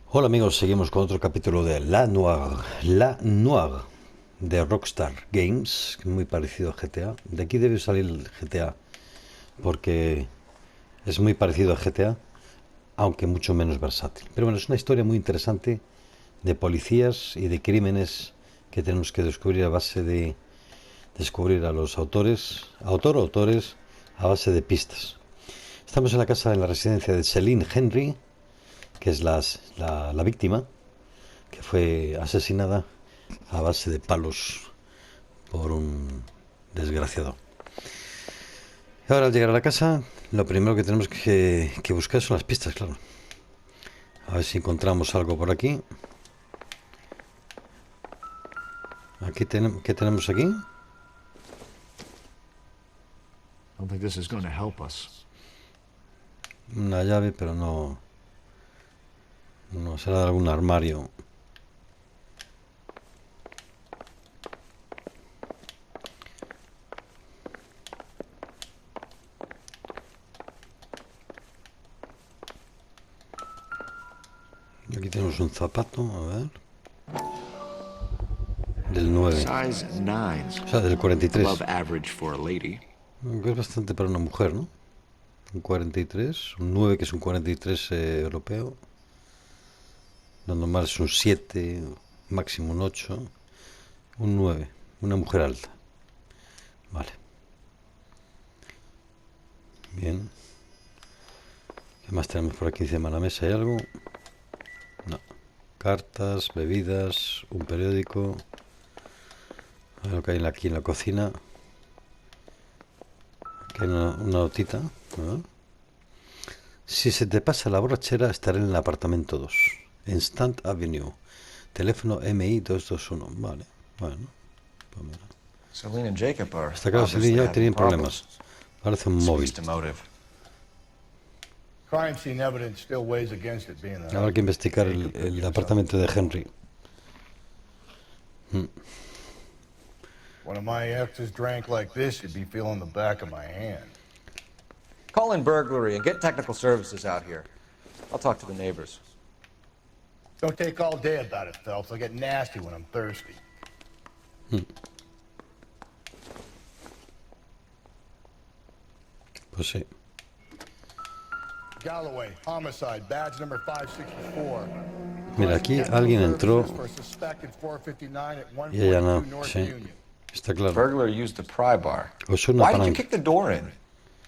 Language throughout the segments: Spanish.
Hola amigos, seguimos con otro capítulo de La Noire de Rockstar Games, muy parecido a GTA. De aquí debe salir el GTA, porque es muy parecido a GTA, aunque mucho menos versátil. Pero bueno, es una historia muy interesante de policías y de crímenes que tenemos que descubrir a base de descubrir a los autores, a base de pistas. Estamos en la residencia de Celine Henry, que es la víctima, que fue asesinada a base de palos por un desgraciado. Y ahora al llegar a la casa, lo primero que tenemos que buscar son las pistas, claro. A ver si encontramos algo por aquí. ¿Qué tenemos aquí? Don't think this is going to help us. Una llave, pero no será de algún armario. Aquí tenemos un zapato, a ver. Del 9, Size 9, o sea, del above 43. average for a lady. Que es bastante para una mujer, ¿no? Un 43, un 9 que es un 43 europeo. Lo normal es un 7, máximo un 8, un 9, una mujer alta. Vale, bien. ¿Qué más tenemos por aquí encima de la mesa? ¿Hay algo? No. Cartas, bebidas, un periódico. A ver lo que hay aquí en la cocina. Aquí hay una notita. ¿No? Si se te pasa la borrachera, estaré en el apartamento 2, en Stand Avenue. Teléfono MI 221. Vale, bueno. Pues mira. Celine and Jacob are Hasta acá Celine y obviously yo having tenían problemas. problems. Parece un Speaks móvil. to motive. Crime scene evidence still weighs against it being the Habrá que husband. investigar Jacob could el give us apartamento de something. Henry. One of my exes drank like this, you'd be feeling the back of my hand. Call in burglary and get technical services out here. I'll talk to the neighbors. Don't take all day about it, Phelps. I'll get nasty when I'm thirsty. Pues sí. Galloway, homicide, badge number 564. Mira, aquí alguien entró For a suspected 459 at y ella no. 142 North Sí, Union. está claro. Burglar used the pry bar. O es una Why did you palanca. kick the door in?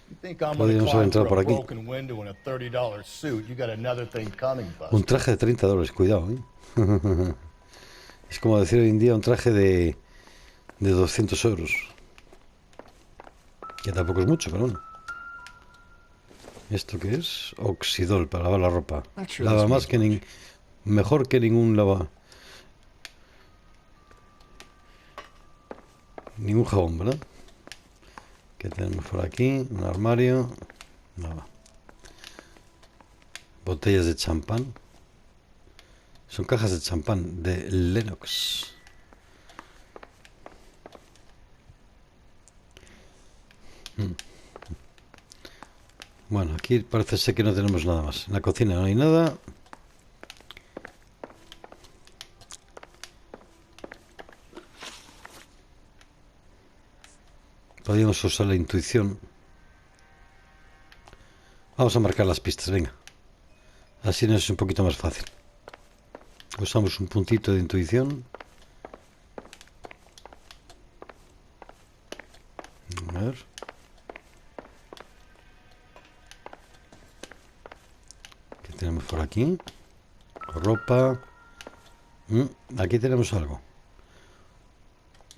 You think I'm gonna Podríamos haber climb entrado through por a aquí. broken window in a $30 suit? You got another thing coming, Un Buster. traje de $30, cuidado, ¿eh? Es como decir hoy en día un traje de 200 euros. Que tampoco es mucho, pero bueno. ¿Esto qué es? Oxidol para lavar la ropa. Not sure Lava this más que means much. mejor que ningún ningún jabón, ¿verdad? ¿Qué tenemos por aquí? Un armario. Nada. Botellas de champán. Son cajas de champán de Lennox. Bueno, aquí parece ser que no tenemos nada más. En la cocina no hay nada. Podríamos usar la intuición. Vamos a marcar las pistas, venga. Así nos es un poquito más fácil. Usamos un puntito de intuición. A ver. ¿Qué tenemos por aquí? Ropa. Aquí tenemos algo.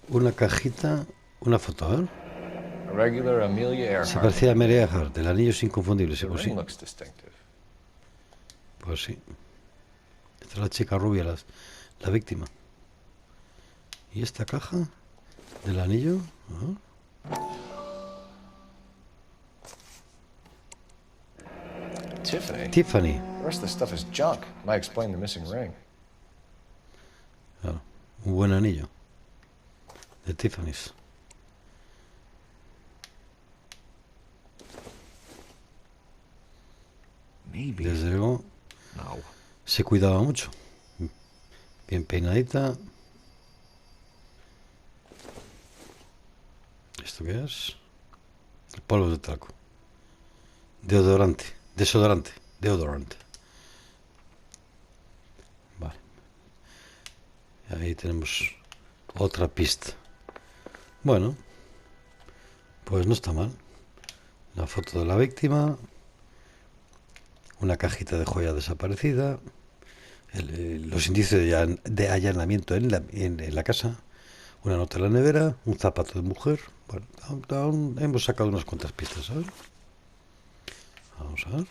Una cajita. Una foto, a ver. A regular Amelia Se Earhart. parecía a Mary Earhart, el anillo es inconfundible. Sí, The pues sí. ring looks distinctive. Pues sí. Esta es la chica rubia, la víctima. ¿Y esta caja del anillo? Tiffany. Tiffany. The rest of the stuff is junk. Might explain the missing ring. Claro, un buen anillo. De Tiffany's. Maybe. Desde luego, No. se cuidaba mucho. Bien peinadita. ¿Esto qué es? Polvo de talco. Deodorante. Desodorante. Deodorante. Vale. Ahí tenemos otra pista. Bueno, pues no está mal. La foto de la víctima. Una cajita de joya desaparecida. Los indicios de allanamiento en la casa. Una nota en la nevera. Un zapato de mujer. Bueno, aún hemos sacado unas cuantas pistas, ¿sabes? Vamos a ver.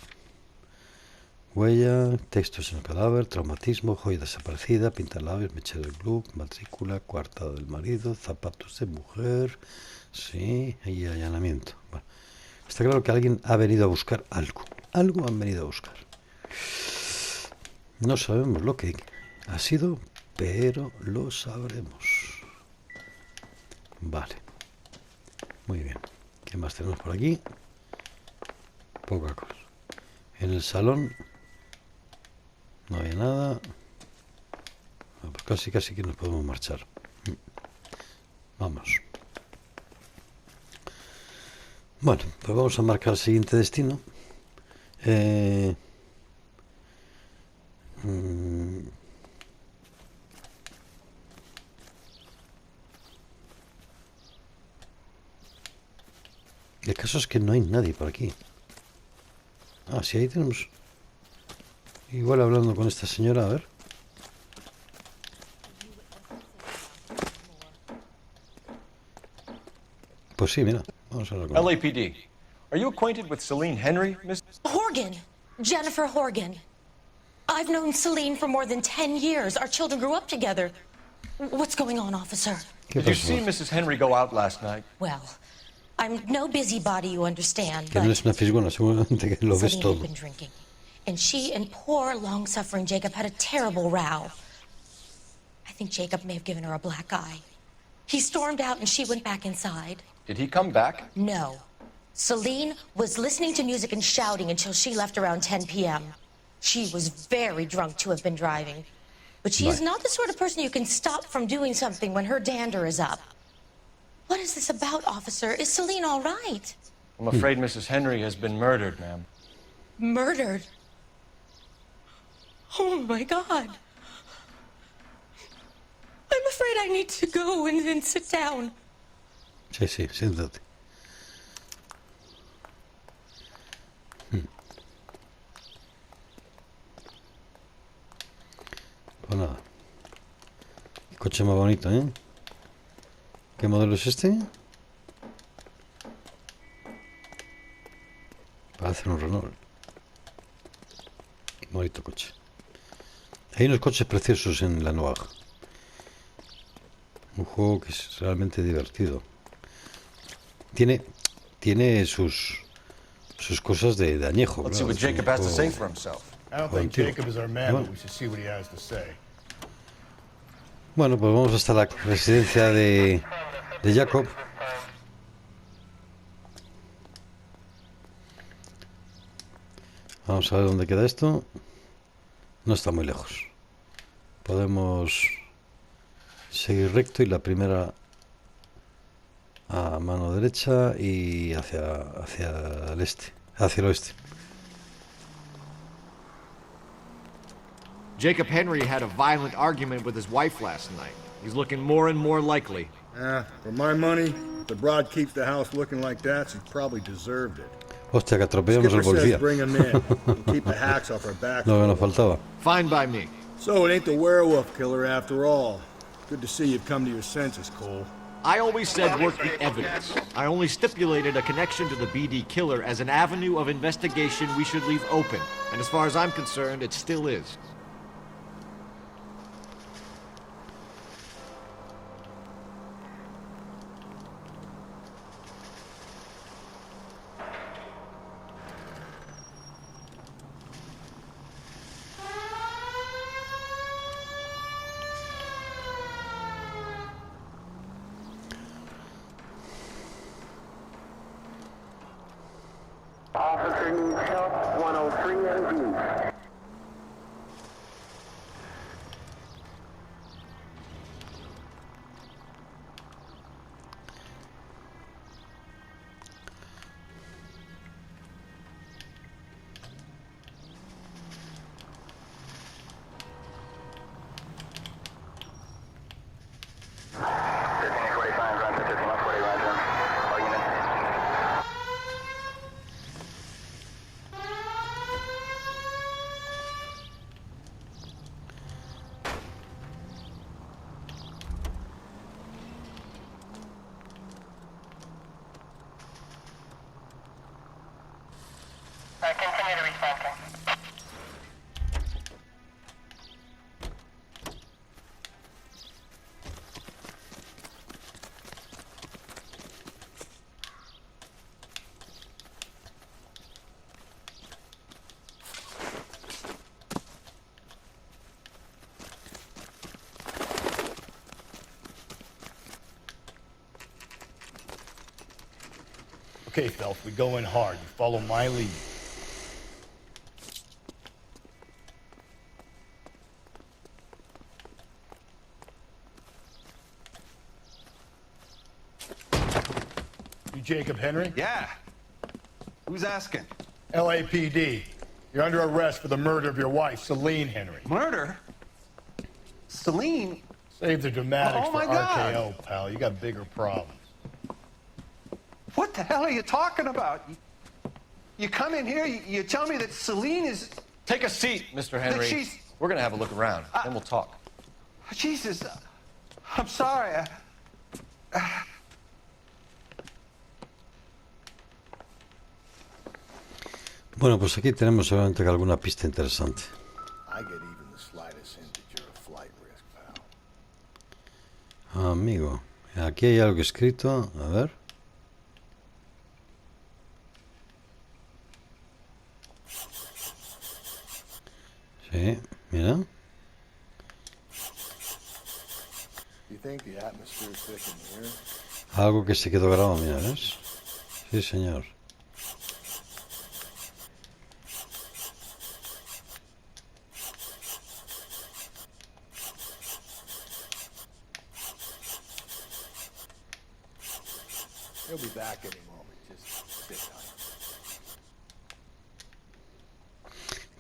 Huella, textos en el cadáver, traumatismo, joya desaparecida, pintalabios, mechero del club, matrícula, coartada del marido, zapatos de mujer. Sí, y allanamiento. Bueno, está claro que alguien ha venido a buscar algo. Algo han venido a buscar. No sabemos lo que ha sido, pero lo sabremos. Vale. Muy bien. ¿Qué más tenemos por aquí? Poca cosa. En el salón no había nada. Pues casi que nos podemos marchar. Vamos. Bueno, pues vamos a marcar el siguiente destino. El caso es que no hay nadie por aquí. Ah, sí, ahí tenemos. Igual hablando con esta señora, a ver. Pues sí, mira. Vamos a hablar con ella. LAPD. Are you acquainted with Celine Henry, Miss? Horgan. Jennifer Horgan. I've known Celine for more than 10 years. Our children grew up together. What's going on, officer? ¿Qué Did you pasó? see Mrs. Henry go out last night? Well, I'm no busybody, you understand, Que no but es una fisgona, seguramente que lo ves Celine todo. had been drinking. And she and poor, long-suffering Jacob had a terrible row. I think Jacob may have given her a black eye. He stormed out and she went back inside. Did he come back? No. Celine was listening to music and shouting until she left around 10 p.m. She was very drunk to have been driving. But she is Right. not the sort of person you can stop from doing something when her dander is up. What is this about, officer? Is Celine all right? I'm afraid Mrs. Henry has been murdered, ma'am. Murdered? Oh, my God. I'm afraid I need to go and sit down. Sí, sí, siéntate. Pues nada. Qué coche más bonito, ¿eh? ¿Qué modelo es este? Parece un Renault. Bonito coche. Hay unos coches preciosos en la Noire. Un juego que es realmente divertido. Tiene sus cosas de añejo. Let's see claro, what es un Jacob has to juego- say for himself. I don't Well, think too. Jacob is our man, Well. but we should see what he has to say. Bueno, pues vamos hasta la residencia de Jacob. Vamos a ver dónde queda esto. No está muy lejos. Podemos seguir recto y la primera a mano derecha y hacia el este, hacia el oeste. Jacob Henry had a violent argument with his wife last night. He's looking more and more likely. For my money, if the broad keeps the house looking like that, she's probably deserved it. Hostia, que atropellamos al Skipper says policía. bring him in. and keep the hacks off our backs. Lo que nos faltaba. Fine by me. So it ain't the werewolf killer after all. Good to see you've come to your senses, Cole. I always said work the evidence. I only stipulated a connection to the BD killer as an avenue of investigation we should leave open. And as far as I'm concerned, it still is. Officer needs help, 103 and Continue to resensing. Okay, Phelps, we go in hard. You follow my lead. You Jacob Henry? Yeah. Who's asking? LAPD. You're under arrest for the murder of your wife, Celine Henry. Murder? Celine? Save the dramatics Oh, for my God. RKO, pal. You got bigger problems. What the hell are you talking about? You come in here, you tell me that Celine is... Take a seat, Mr. Henry. she's- We're gonna have a look around, then we'll talk. Jesus, I'm sorry. Bueno, pues aquí tenemos seguramente alguna pista interesante. I get even the slightest hint that you're a flight risk, pal. Amigo, aquí hay algo escrito. A ver. Sí, mira. You think the atmosphere's thick in here? Algo que se quedó grabado, mira, ¿ves? Sí, señor. He'll be back any moment. Just sit tight.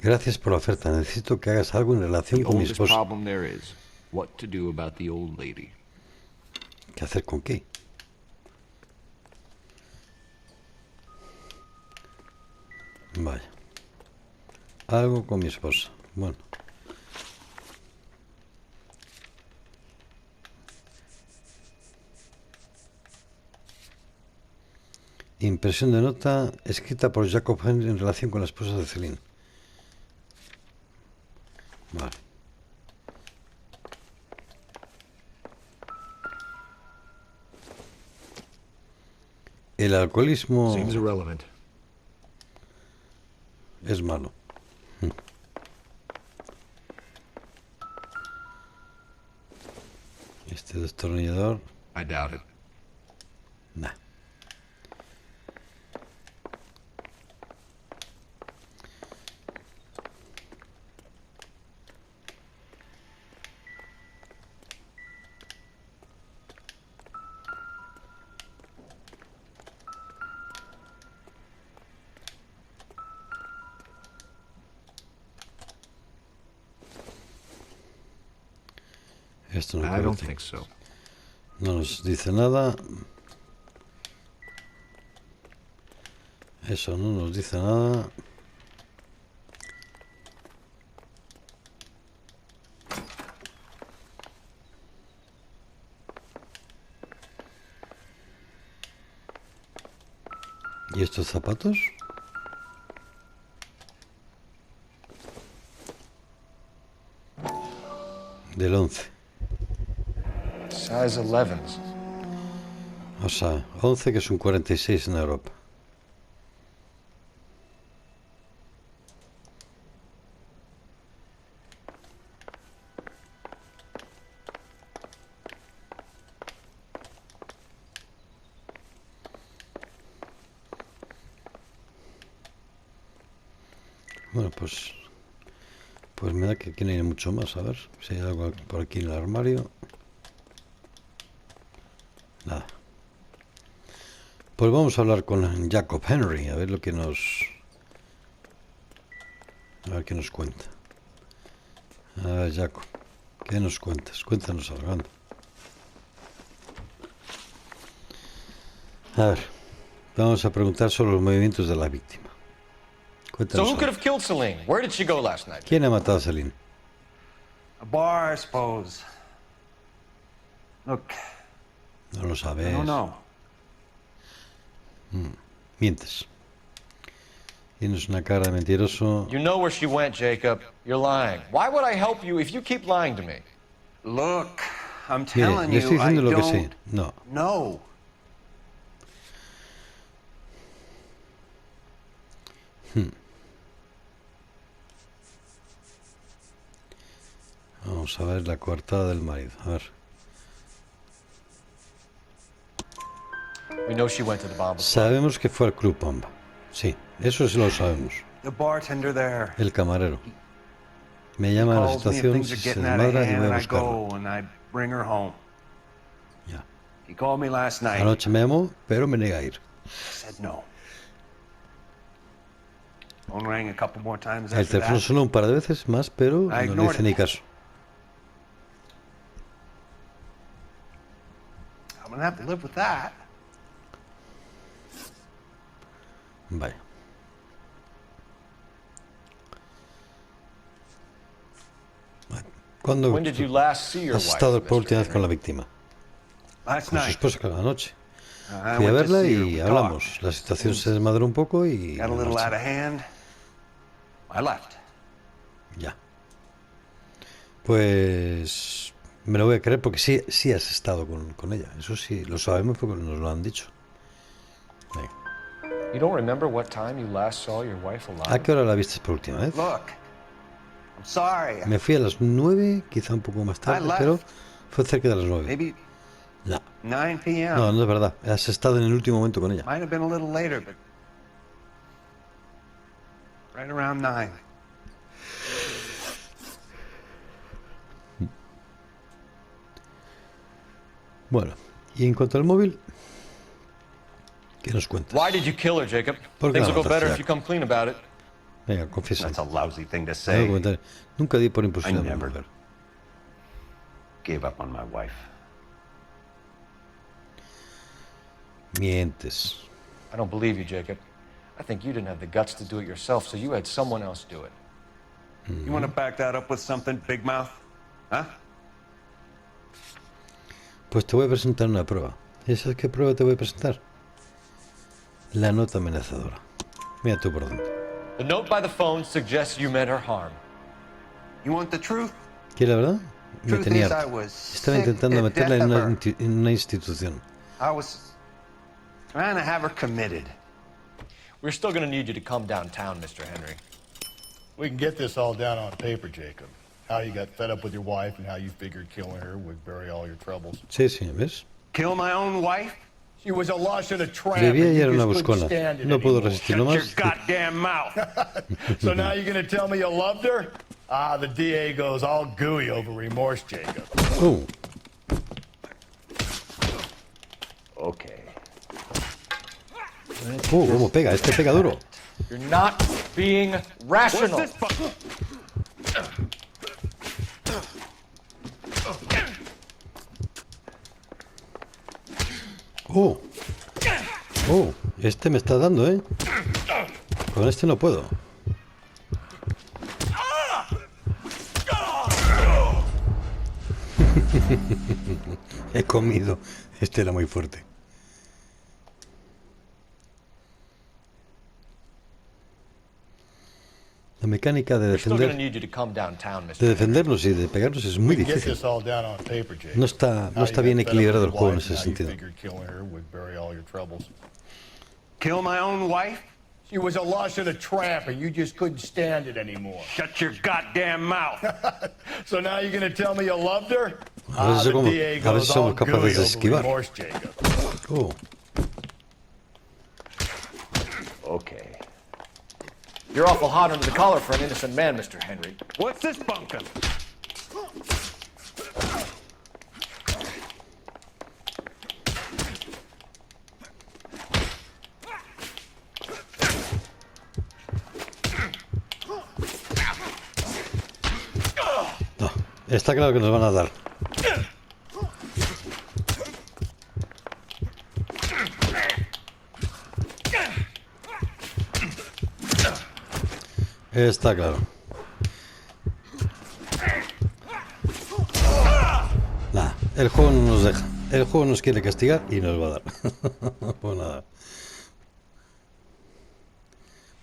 Gracias por la oferta. Necesito que hagas algo en relación The con mi oldest esposa. problem there is what to do about the old lady. ¿Qué hacer con qué? Vaya. Algo con mi esposa. Bueno. Impresión de nota escrita por Jacob Henry en relación con la esposa de Celine. Vale. El alcoholismo Seems irrelevant. es malo. Este destornillador, I doubt it. nah. Esto no I don't parece. think so. No nos dice nada. Eso no nos dice nada. ¿Y estos zapatos? Del 11. Size 11s. O sea, 11 que es un 46 en Europa. Bueno, pues me da que aquí no hay mucho más. A ver si hay algo por aquí en el armario. Nada. Pues vamos a hablar con Jacob Henry, a ver lo que nos... A ver qué nos cuenta. A ver, Jacob, ¿qué nos cuentas? Cuéntanos algo, anda. A ver, vamos a preguntar sobre los movimientos de la víctima. So Cuéntanos who could algo. have killed Celine? Where did she go last night? ¿Quién ha matado a Celine? A bar, I suppose. Look, No lo I sabes. don't know. Mientes. Tienes una cara de mentiroso. You know where she went, Jacob. You're lying. Why would I help you if you keep lying to me? Look, I'm Mire, telling le estoy you, I diciendo lo que sé. don't No. know. Vamos a ver la coartada del marido. A ver. We know she went to the bomb. Sabemos que fue al Club Bomba. Sí, eso sí lo sabemos. The bartender there. El camarero. Me llama a la Calls me if situación, things si are se getting out of desmadra y hand voy a and I buscarlo. go and I bring her home. Ya. He called me last night. Anoche me llamó, pero me nega a ir. I said no. Phone rang a couple more times El after teléfono that. sonó un par de veces más, pero I no le ignored hice ni it. caso. I'm gonna have to live with that. Vaya. ¿Cuándo When did you last see your has wife, estado por Mr. última vez con la Henry? víctima? Last Con su night. esposa cada noche. I Fui a went to verla see her. y We hablamos. talked. La situación se desmadró un poco y Got a me little marché. out of hand. I left. Ya. Pues me lo voy a creer porque sí, sí has estado con ella. Eso sí, lo sabemos porque nos lo han dicho. Venga. You don't remember what time you last saw your wife ¿A alive? qué hora la viste por última vez? Look, I'm sorry. Me fui a las 9, quizá un poco más tarde, left. pero fue cerca de las 9. Maybe No, 9 p.m. no, no es verdad. Has estado en el último momento con ella. Might have been a little later, but right around 9. Bueno, y en cuanto al móvil, ¿qué nos cuentas? Why did you kill her, Jacob? ¿Por qué Things la will go better mataste, if you come clean about it. Venga, confiesa. That's a lousy thing to Algo say. comentario. Nunca di por impulsión a I mi never- mujer. Gave up on my wife. Mientes. I don't believe you, Jacob. I think you didn't have the guts to do it yourself, so you had someone else do it. You want to back that up with something, Big Mouth? Huh? Pues te voy a presentar una prueba. ¿Y sabes qué prueba te voy a presentar? La nota amenazadora. Mira tú por dónde. The note by the phone suggests you meant her harm. You want the truth? ¿Quieres la verdad? Me Truth tenía is, I harto. was Estaba sick intentando to meterla death en of una, her. en una institución. I was trying to have her committed. We're still going to need you to come downtown, Mr. Henry. We can get this all down on paper, Jacob. How you got fed up with your wife and how you figured killing her would bury all your troubles. Sí, sí, ¿ves? Kill my own wife? She was a lush and a tramp. Debía and y you era una just couldn't buscona. stand it No puedo anymore. resistirlo Shut your más. goddamn mouth. So now you're gonna tell me you loved her? Ah, the DA goes all gooey over remorse, Jacob. Oh, Okay. cómo pega. Este pega duro. You're not being rational. What's this fuck? Oh. Oh, este me está dando, ¿eh? Con este no puedo. He comido. Este era muy fuerte. La mecánica de We're still going to defender, need you to come downtown, Mr. de Henry. defendernos y de pegarnos es muy We can get difícil. this all down on paper, Jacob. No está How you bien got fed up equilibrado with el juego en your wife ese and how you sentido. figured killing her would bury all your troubles. Kill my own wife? She was a lush and a tramp, and you just couldn't stand it anymore. Shut your goddamn mouth. So now you're gonna tell me you loved her? A ver si the somos- DA a ver goes si somos all capaces gooey de over esquivar. remorse, Jacob. Oh, Okay. You're awful hot under the collar for an innocent man, Mr. Henry. What's this bunkum? no. Está claro que nos van a dar. Está claro. Nada, el juego no nos deja. El juego nos quiere castigar y nos va a dar. Pues nada.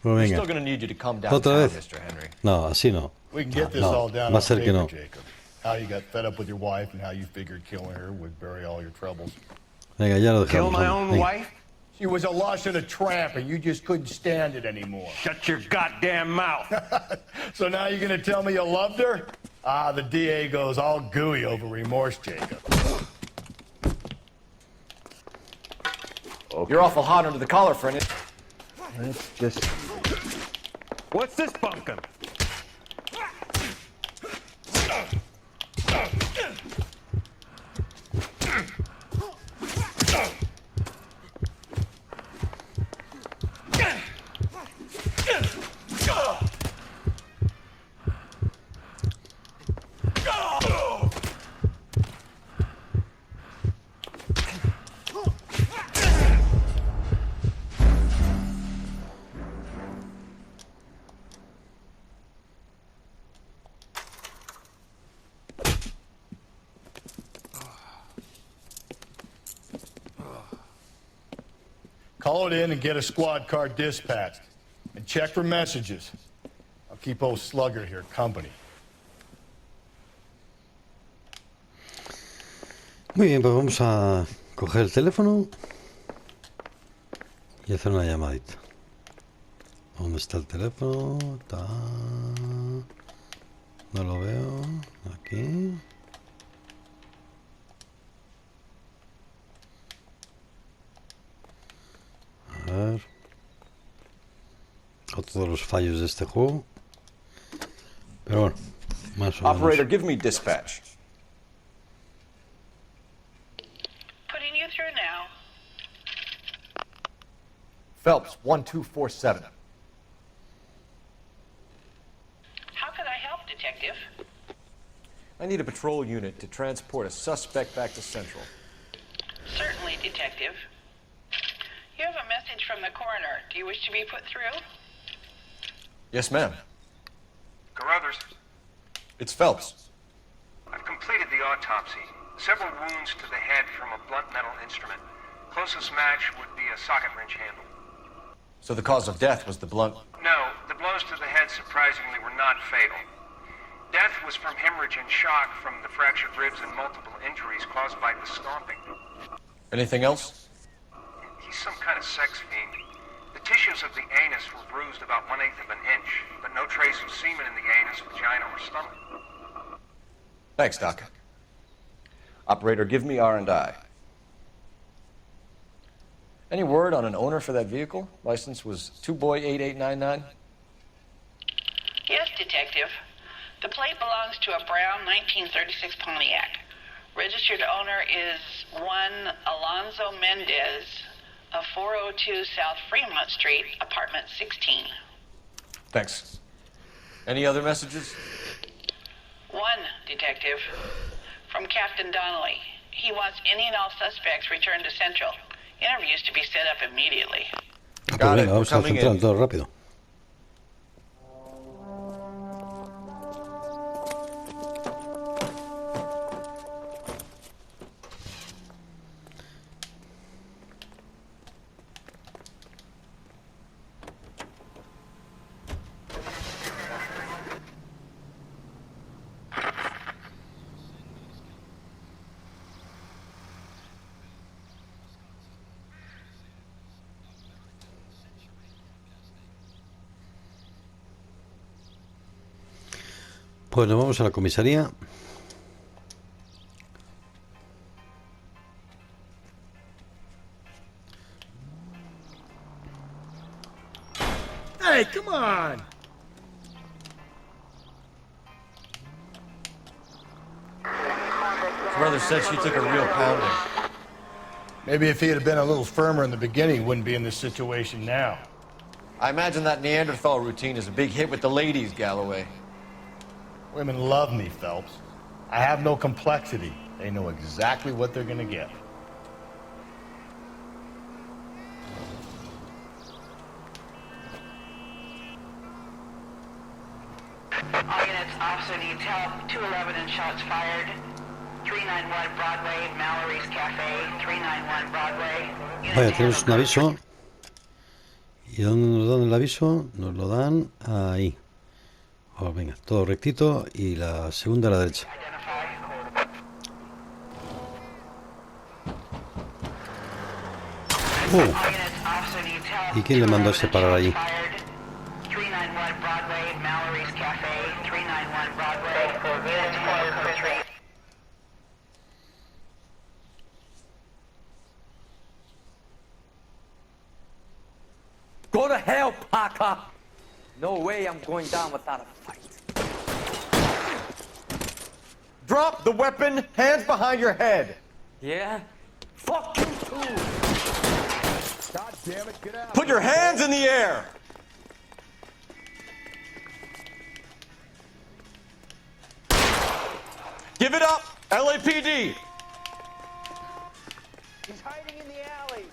Pues We're venga. still gonna need you to come ¿Otra downtown, vez? Mr. Henry. No, así no. We can get this No, all down va a on ser que paper, no. Jacob. How you got fed up with your wife and how you figured killing her would bury all your troubles. Venga, ya lo Kill dejamos. my hombre. own Venga. wife? She was a lush and a tramp, and you just couldn't stand it anymore. Shut your goddamn mouth. So now you're gonna tell me you loved her? Ah, the DA goes all gooey over remorse, Jacob. You're awful hot under the collar, friend. Let's just... What's this bunkum? Call it in and get a squad car dispatched. And check for messages. I'll keep old Slugger here company. Muy bien, pues vamos a coger el teléfono y hacer una llamadita. ¿Dónde está el teléfono? No lo veo. Aquí. A ver. Todos los fallos de este juego. Pero bueno, más o menos. Operator, give me dispatch. Putting you through now. Phelps, 1247. How can I help, Detective? I need a patrol unit to transport a suspect back to Central. Certainly, Detective. You have a message from the coroner. Do you wish to be put through? Yes, ma'am. Carruthers, It's Phelps. I've completed the autopsy. Several wounds to the head from a blunt metal instrument. Closest match would be a socket wrench handle. So the cause of death was the blunt. No, the blows to the head surprisingly were not fatal. Death was from hemorrhage and shock from the fractured ribs and multiple injuries caused by the stomping. Anything else? He's some kind of sex fiend. The tissues of the anus were bruised about 1/8 of an inch, but no trace of semen in the anus, vagina, or stomach. Thanks, Doc. Operator, give me R&I. Any word on an owner for that vehicle? License was 2boy8899. Yes, Detective. The plate belongs to a brown 1936 Pontiac. Registered owner is one Alonzo Mendez of 402 South Fremont Street, apartment 16. Thanks. Any other messages? One, Detective. From Captain Donnelly. He wants any and all suspects returned to Central. Interviews to be set up immediately. Pues Got it, venga, we're vamos a coming centrar in. todo rápido. Pues nos vamos a la comisaría. Hey, come on! His brother said she took a real pounding. Maybe if he had been a little firmer in the beginning, he wouldn't be in this situation now. I imagine that Neanderthal routine is a big hit with the ladies, Galloway. Women love me, Phelps. I have no complexity. They know exactly what they're gonna get. All units, officer needs help. 211 and shots fired. 391 Broadway, Mallory's Cafe. 391 Broadway. Unit Vaya, to tenemos un handle aviso. ¿Y dónde nos dan el aviso? Nos lo dan ahí. Oh, venga, todo rectito y la segunda a la derecha. ¿Y quién le mandó a separar allí? Go to hell, Parker! No way I'm going down without a fight. Drop the weapon, hands behind your head. Yeah? Fuck you too! God damn it, get out. Put your hands in the air. Give it up, LAPD. He's hiding in the alley.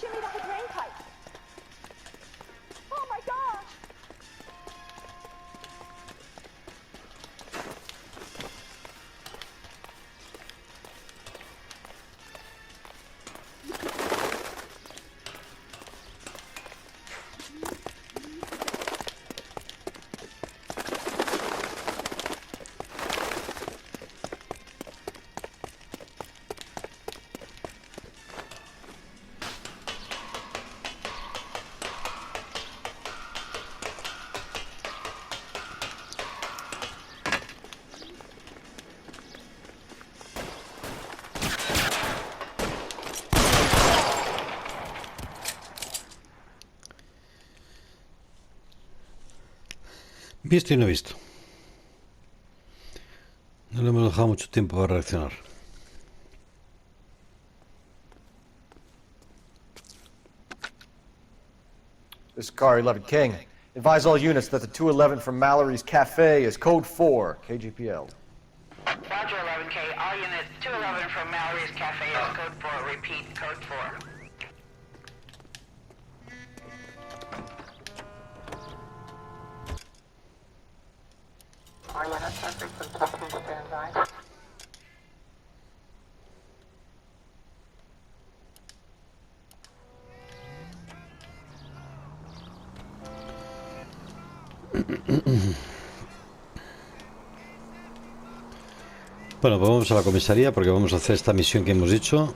Shimmy like a drain pipe. Oh my gosh! Visto y no visto. No le hemos dejado mucho tiempo para reaccionar. This is Car 11 King. Advise all units that the 211 from Mallory's Cafe is code 4, KGPL. Roger, 11K. All units, 211 from Mallory's Cafe is code 4. Repeat, code 4. All units are frequency standby. Bueno, pues vamos a la comisaría porque vamos a hacer esta misión que hemos dicho.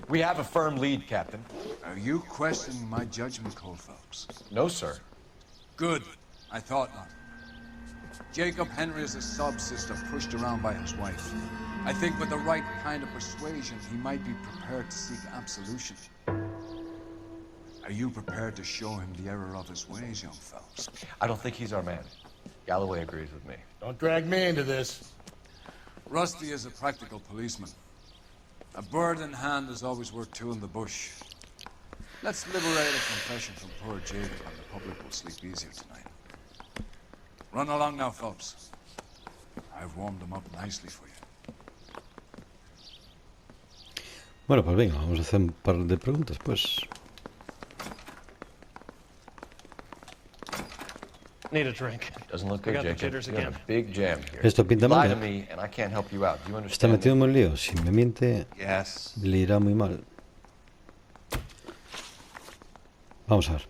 We have a firm lead, Captain. Are you questioning my judgment call, Phelps? No, sir. Good. I thought not. Jacob Henry is a sub-sister pushed around by his wife. I think with the right kind of persuasion, he might be prepared to seek absolution. Are you prepared to show him the error of his ways, young Phelps? I don't think he's our man. Galloway agrees with me. Don't drag me into this. Rusty is a practical policeman. A bird in hand is always worth two in the bush. Let's liberate a confession from poor Jacob and the public will sleep easier tonight. Run along now, Phelps. I've warmed them up nicely for you. Bueno, pues venga, vamos a hacer un par de preguntas, pues. Need a drink. Doesn't look I good, got the Jacob. jitters You have again. a big jam here. Esto pinta You mal, lie to ¿eh? me and I can't help you out. Do you Está understand? metido en un lío. Si me miente, Yes. le irá muy mal. Vamos a ver.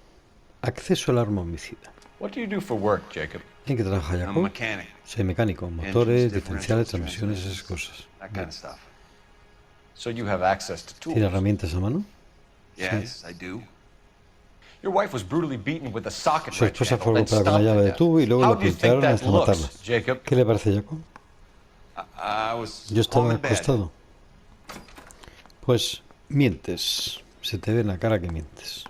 Acceso al arma homicida. What do you do for work, Jacob? ¿En qué trabaja I'm a Jacob? mechanic. Soy mecánico. Motores, diferenciales, transmisiones, esas cosas. That kind of stuff. So you have access to ¿Tiene tools. herramientas a mano? Yes, I do. Your wife was brutally beaten with a socket Su wrench esposa handle, fue then golpeada con la stomped llave to de death. tubo y luego How la do you think golpearon that hasta matarla. looks, Jacob? ¿Qué le parece, Jacob? I was Yo estaba home in bed. acostado. Pues mientes. Se te ve en la cara que mientes.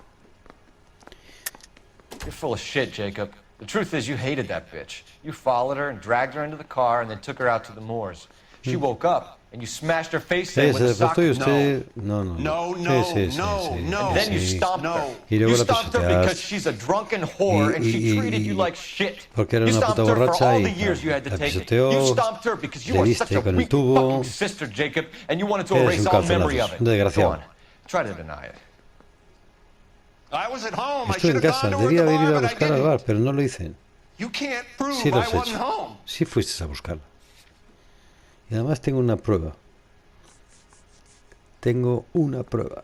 You're full of shit, Jacob. The truth is, you hated that bitch. You followed her and dragged her into the car and then took her out to the moors. She woke up and you smashed her face in with a socket. No. No, Sí. And then you stomped her. Y luego You la stomped her pisoteas. because she's a drunken whore and she treated you like shit. Porque era You una stomped puta her for borracha all y the years you had to la take it. pisoteó, You stomped her because you le are such diste a con el weak tubo. fucking sister, Jacob, and you wanted to Eres erase un all memory calzonazos, of it. un desgraciado. Go on. Try to deny it. I was at home. I Estoy should en have casa, gone to her debía at the haber ido bar, a but I buscar al didn't. bar, pero no lo hice. You can't prove Sí lo has I wasn't hecho. home. Sí fuiste a buscarla. Y además tengo una prueba. Tengo una prueba.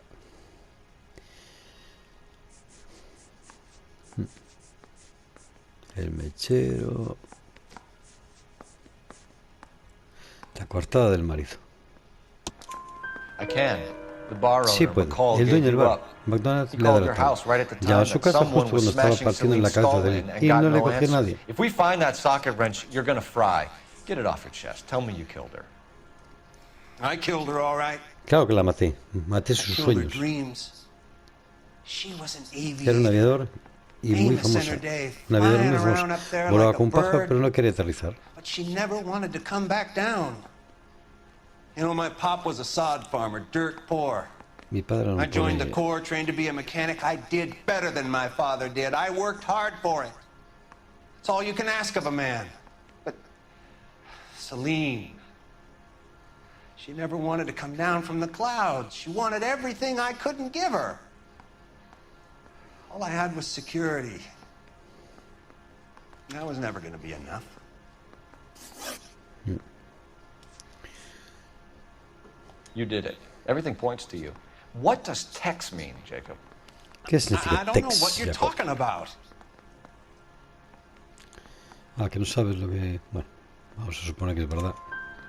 El mechero. La coartada del marido. I can. The bar owner, Sí puede. McCall, El gave dueño del you bar, up. McDonald's, He le ha called your adelantado. house right at the Llamó a time su that casa someone justo was cuando estaba smashing partiendo en la Celine's cabeza skull de in él. and Y got no le no cogió answer. nadie. If we find that socket wrench, you're gonna fry. Get it off your chest. Tell me you killed her. I killed her, all right. Claro que la maté. Maté I sus killed her sueños. dreams. She was an Era un aviator. aviador y muy Famous in famoso. her day, Un aviador flying muy around famoso. up there Volaba like a con un pájaro, bird. pero no quería aterrizar. But she never wanted to come back down. You know, my pop was a sod farmer, dirt poor. Mi padre era I un joined the pobre. Corps, trained to be a mechanic. I did better than my father did. I worked hard for it. It's all you can ask of a man. But Celine, she never wanted to come down from the clouds. She wanted everything I couldn't give her. All I had was security. That was never going to be enough. You did it. Everything points to you. What does Tex mean, Jacob? ¿Qué I significa don't know Tex, what you're Jacob? talking about. Ah, que no sabes lo que... Bueno, vamos a suponer que es verdad.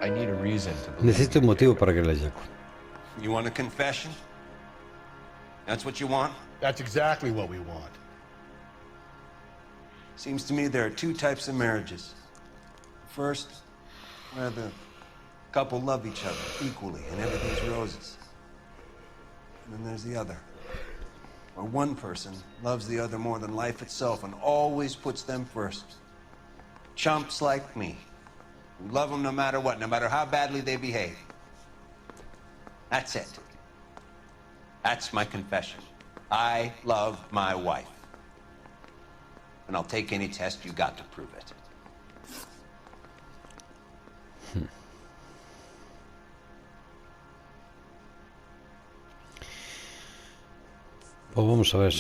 I need a reason to believe Necesito you, un motivo Jacob. para creerle a Jacob. You want a confession? That's what you want? That's exactly what we want. Seems to me there are two types of marriages. First, where the couple love each other equally and everything's roses. And then there's the other, where one person loves the other more than life itself and always puts them first. Chumps like me, who love them no matter what, no matter how badly they behave. That's it. That's my confession. I love my wife. And I'll take any test you got to prove it. Pues vamos a ver.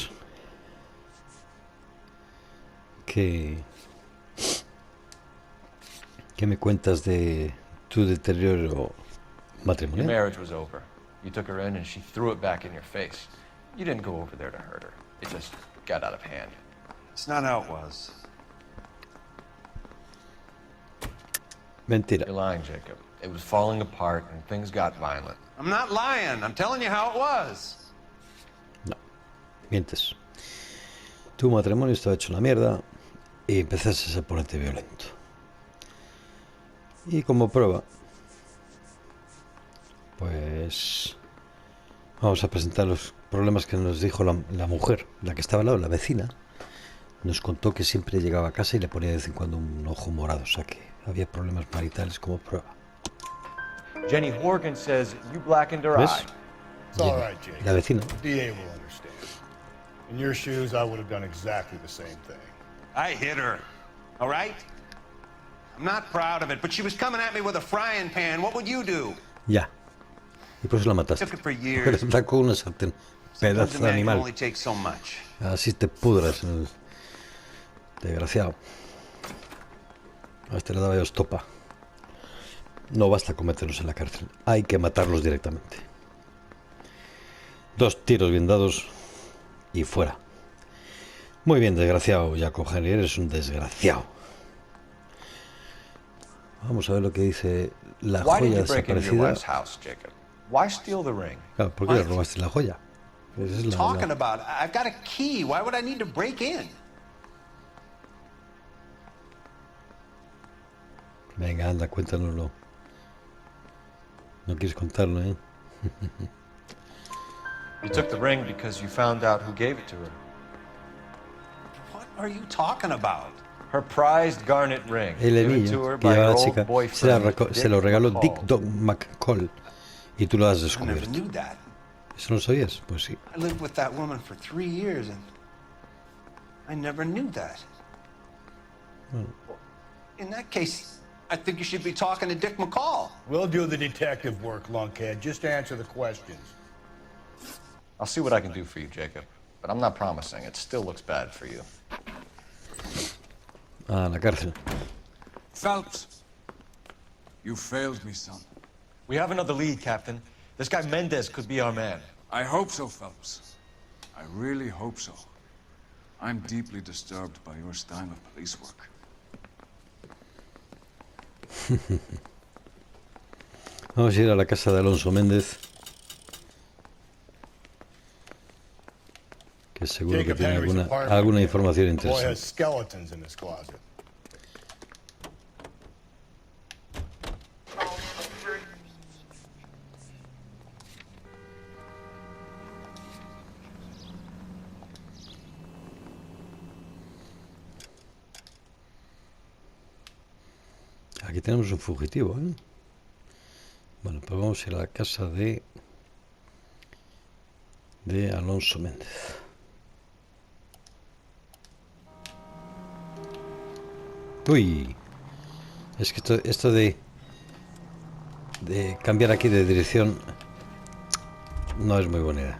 ¿Qué me cuentas de tu deterioro Your matrimonial? marriage was over. You took her in and she threw it back in your face. You didn't go over there to hurt her. It just got out of hand. It's not how it was. Mentira. You're lying, Jacob. It was falling apart and things got violent. I'm not lying. I'm telling you how it was. No, mientes. Tu matrimonio estaba hecho una mierda y empezaste a ponerte violento. Y como prueba, pues vamos a presentar los problemas que nos dijo la mujer, la que estaba al lado, la vecina. Nos contó que siempre llegaba a casa y le ponía de vez en cuando un ojo morado, o sea que había problemas maritales como prueba. Jenny Horgan says you blackened her ¿Ves? eye. It's all right, Jake. La vecina. The DA will understand. In your shoes, I would have done exactly the same thing. I hit her. All right? I'm not proud of it, but she was coming at me with a frying pan. What would you do? Ya. Y por eso la mataste. Took it for Porque years. le sacó una sartén. Sometimes Pedazo a de man can animal. only take so much. Así te pudras, desgraciado. A este le daba yo estopa. No basta con meterlos en la cárcel. Hay que matarlos directamente. 2 tiros bien dados y fuera. Muy bien, desgraciado, Jacob Henry. Eres un desgraciado. Vamos a ver lo que dice la Why did joya you break into your desaparecida. wife's house, Jacob? Why steal the ring? Claro, ¿por qué le robaste la joya? Esa es la- Talking about, I've got a key. Why would I need to break in? Venga, anda, cuéntanoslo. No quieres contarlo, ¿eh? You took the ring because you found out who gave it to her. What are you talking about? Her prized garnet ring, El given to anillo her que by lleva her la old chica boyfriend, se lo Dick regaló McCall. Dick Dog McCall y tú lo has I never descubierto. knew that. ¿Eso no lo sabías? Pues sí. I lived with that woman for 3 years and I never knew that. In that case, I think you should be talking to Dick McCall. We'll do the detective work, lunkhead. Just answer the questions. I'll see what I can do for you, Jacob. But I'm not promising. It still looks bad for you. A la cárcel. Phelps, you failed me, son. We have another lead, Captain. This guy Mendez could be our man. I hope so, Phelps. I really hope so. I'm deeply disturbed by your style of police work. Vamos a ir a la casa de Alonso Méndez, que seguro que Jacob tiene Henry's apartment. alguna información The boy has interesante. skeletons in his closet. Aquí tenemos un fugitivo, ¿eh? Bueno, pues vamos a ir a la casa de Alonso Méndez. Uy, es que esto de cambiar aquí de dirección no es muy buena idea.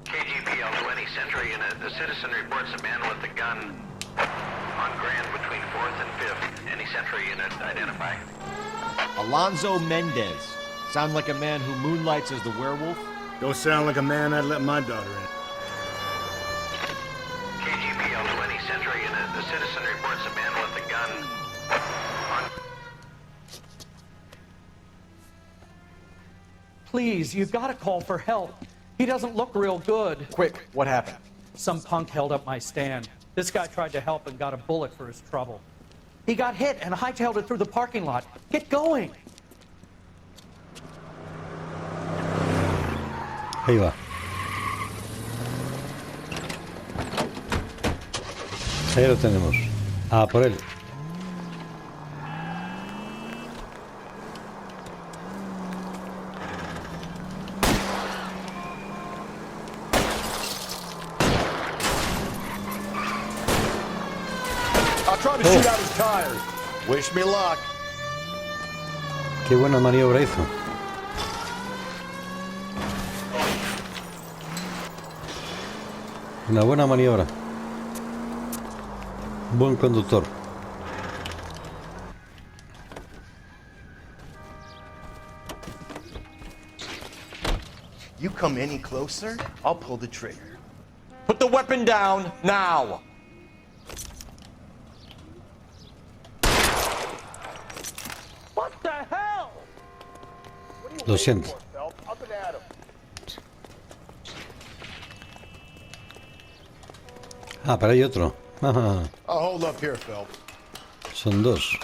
KGPL 20 Central Unit. The citizen reports a man with a gun on Grand between 4th and 5th. Any Central Unit identify? Alonzo Mendez. Sound like a man who moonlights as the werewolf? Don't sound like a man I'd let my daughter in. KGPL 20 Central Unit. The citizen reports a man with a gun on... Please, you've got to call for help. He doesn't look real good. Quick, what happened? Some punk held up my stand. This guy tried to help and got a bullet for his trouble. He got hit and hightailed it through the parking lot. Get going. Ahí va. Ahí lo tenemos. Ah, por él. I'll try to shoot out his tires. Wish me luck. Qué buena maniobra hizo. Una buena maniobra. Buen conductor. You come any closer, I'll pull the trigger. Put the weapon down, now! What the hell? Lo siento. Up and at him. Ah, pero hay otro. Ah, I'll hold up here, Phelps. son dos.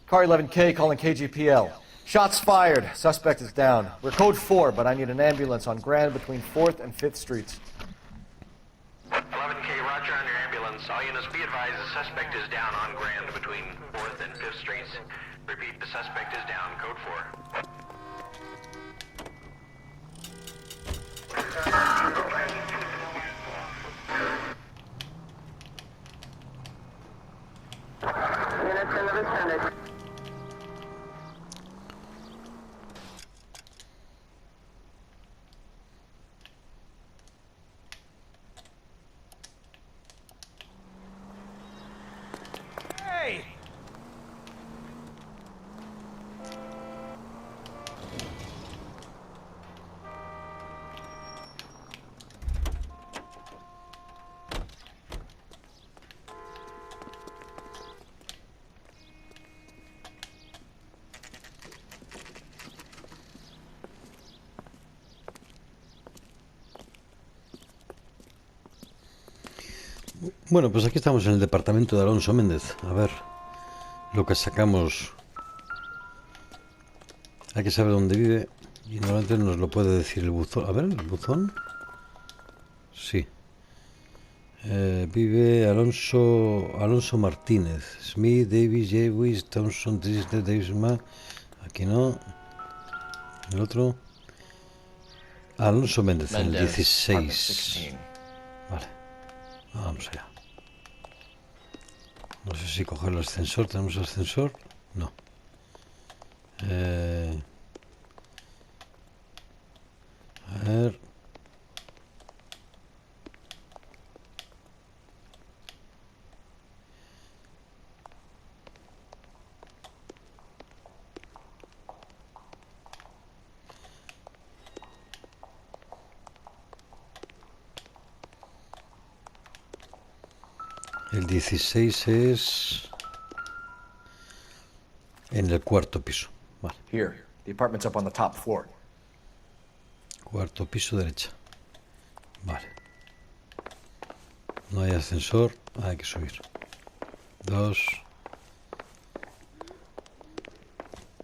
Car 11K calling KGPL. Shots fired. Suspect is down. We're code 4, but I need an ambulance on Grand between 4th and 5th Streets. 11K, roger on your ambulance. All units be advised the suspect is down on Grand between 4th and 5th Streets. Repeat, the suspect is down. Code 4. Units in the vicinity. Bueno, pues aquí estamos en el departamento de Alonso Méndez. A ver lo que sacamos. Hay que saber dónde vive y normalmente nos lo puede decir el buzón. A ver, el buzón. Sí. Vive Alonso Martínez. Smith, Davis, Jewis, Thompson, Tristan, Davis, aquí no. El otro. Alonso Méndez, el 16. Vale. Vamos allá. No sé si coger el ascensor. ¿Tenemos ascensor? No. A ver. El 16 es en el cuarto piso. Vale. Here. The apartment's up on the top floor. Cuarto piso derecha. Vale. No hay ascensor. Hay que subir. 2,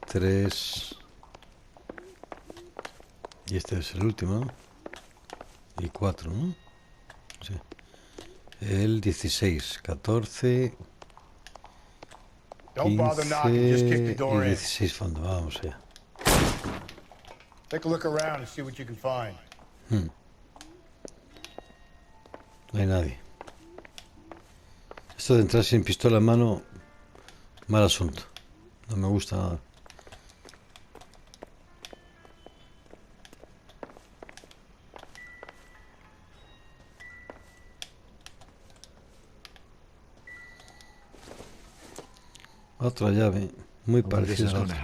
3. Y este es el último, ¿no? Y 4, ¿no? Sí. El 16, 14, 15 y 16 fondo. Vamos allá. Take a look around and see what you can find. No hay nadie. Esto de entrar sin pistola en mano, mal asunto. No me gusta nada. Otra llave, muy parecida a la otra.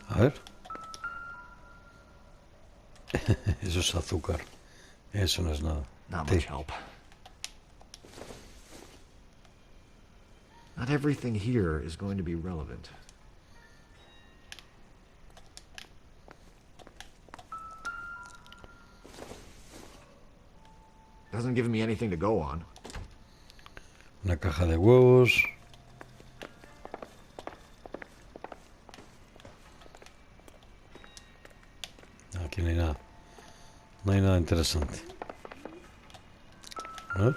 A ver. Eso es azúcar. Eso no es nada. Not much help. Not everything here is going to be relevant. Doesn't give me anything to go on. Una caja de huevos. Aquí no hay nada. No hay nada interesante. A ver.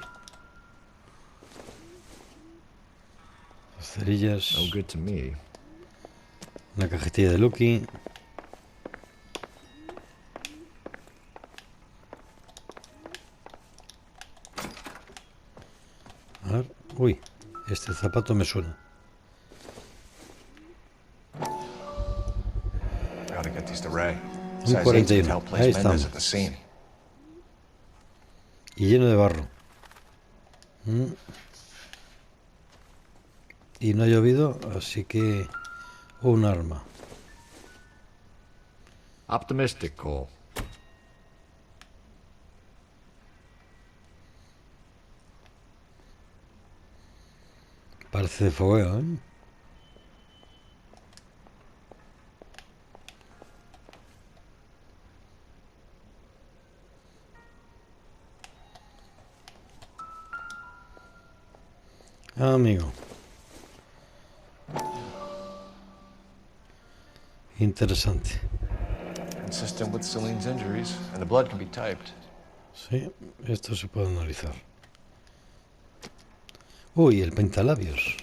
Las cerillas. No good to me. Una cajetilla de Lucky. A ver. Uy, este zapato me suena. Gotta get these to Ray. Un 41. Ahí estamos. Y lleno de barro. Y no ha llovido, así que un arma. Optimistic, Cole. Parece de fogueo, ¿eh? Amigo. Interesante. Consistent with Celine's injuries, and the blood can be typed. Sí, esto se puede analizar. Uy, el pentalabios.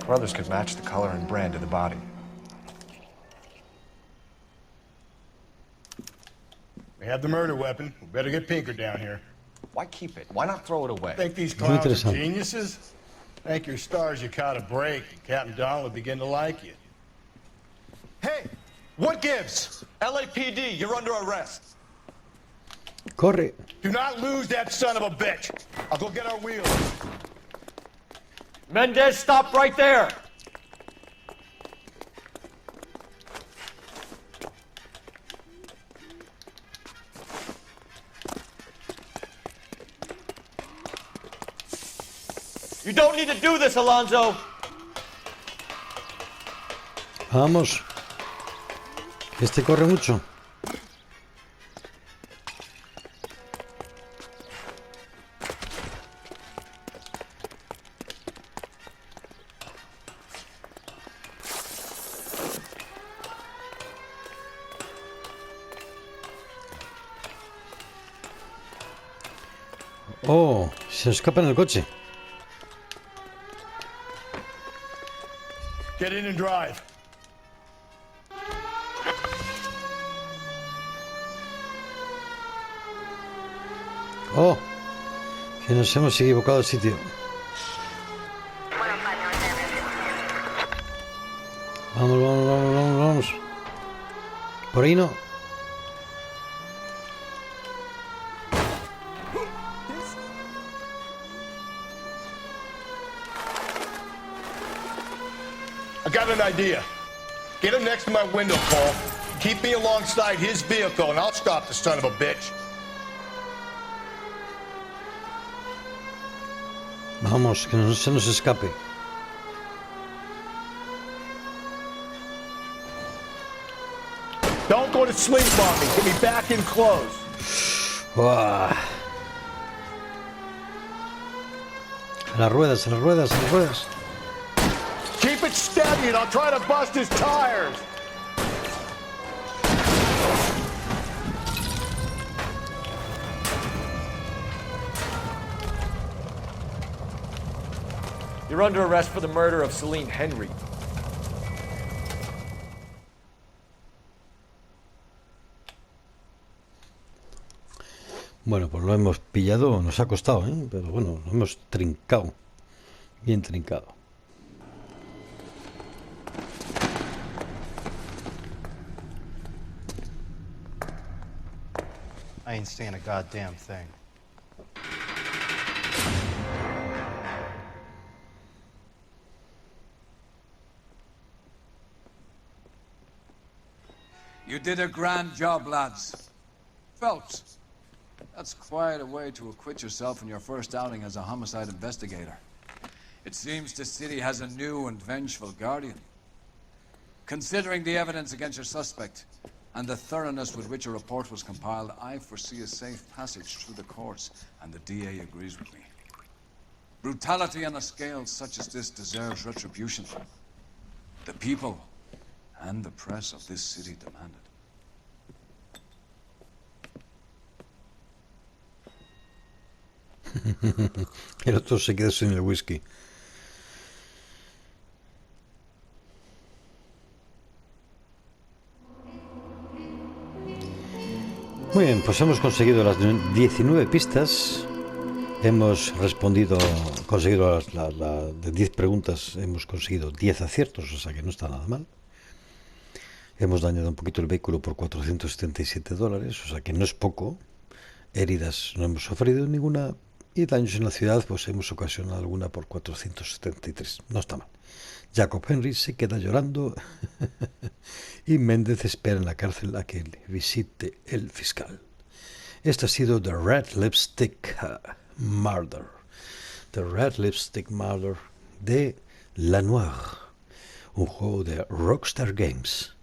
Brothers could match the color and brand of the body. We have the murder weapon. We better get Pinker down here. Why keep it? Why not throw it away? Think these clowns are geniuses? Thank your stars you caught a break, and Captain Don will begin to like you. Hey, what gives? LAPD, you're under arrest. Corre. Do not lose that son of a bitch. I'll go get our wheels. Mendez, stop right there! You don't need to do this, Alonzo! Vamos. Este corre mucho. Oh, se escapa en el coche. Get in and drive. Oh, que nos hemos equivocado de sitio. Vamos, vamos, vamos, vamos, vamos. Por ahí no. I got an idea. Get him next to my window, Cole. Keep me alongside his vehicle, and I'll stop the son of a bitch. Vamos, que no se nos escape. Don't go to sleep on me. Get me back in close. Uah. A las ruedas, a las ruedas, a las ruedas. Keep it steady, and I'll try to bust his tires. You're under arrest for the murder of Celine Henry. Bueno, pues lo hemos pillado, nos ha costado, ¿eh? Pero bueno, lo hemos trincado. Bien trincado. I ain't saying a goddamn thing. You did a grand job, lads. Phelps, that's quite a way to acquit yourself in your first outing as a homicide investigator. It seems the city has a new and vengeful guardian. Considering the evidence against your suspect, and the thoroughness with which a report was compiled, I foresee a safe passage through the courts, and the DA agrees with me. Brutality on a scale such as this deserves retribution. The people and the press of this city demand it. El otro se queda sin el whisky. Muy bien, pues hemos conseguido las 19 pistas. Hemos respondido, conseguido de 10 preguntas, hemos conseguido 10 aciertos, o sea que no está nada mal. Hemos dañado un poquito el vehículo por $477, o sea que no es poco. Heridas no hemos sufrido ninguna. Y daños en la ciudad, pues hemos ocasionado alguna por 473. No está mal. Jacob Henry se queda llorando y Méndez espera en la cárcel a que le visite el fiscal. Este ha sido The Red Lipstick Murder. The Red Lipstick Murder de La Noire, un juego de Rockstar Games.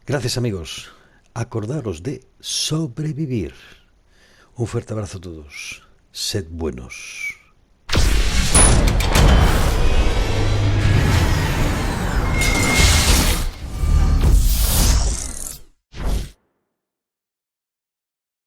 Gracias, amigos. Acordaros de sobrevivir. Un fuerte abrazo a todos. Sed buenos.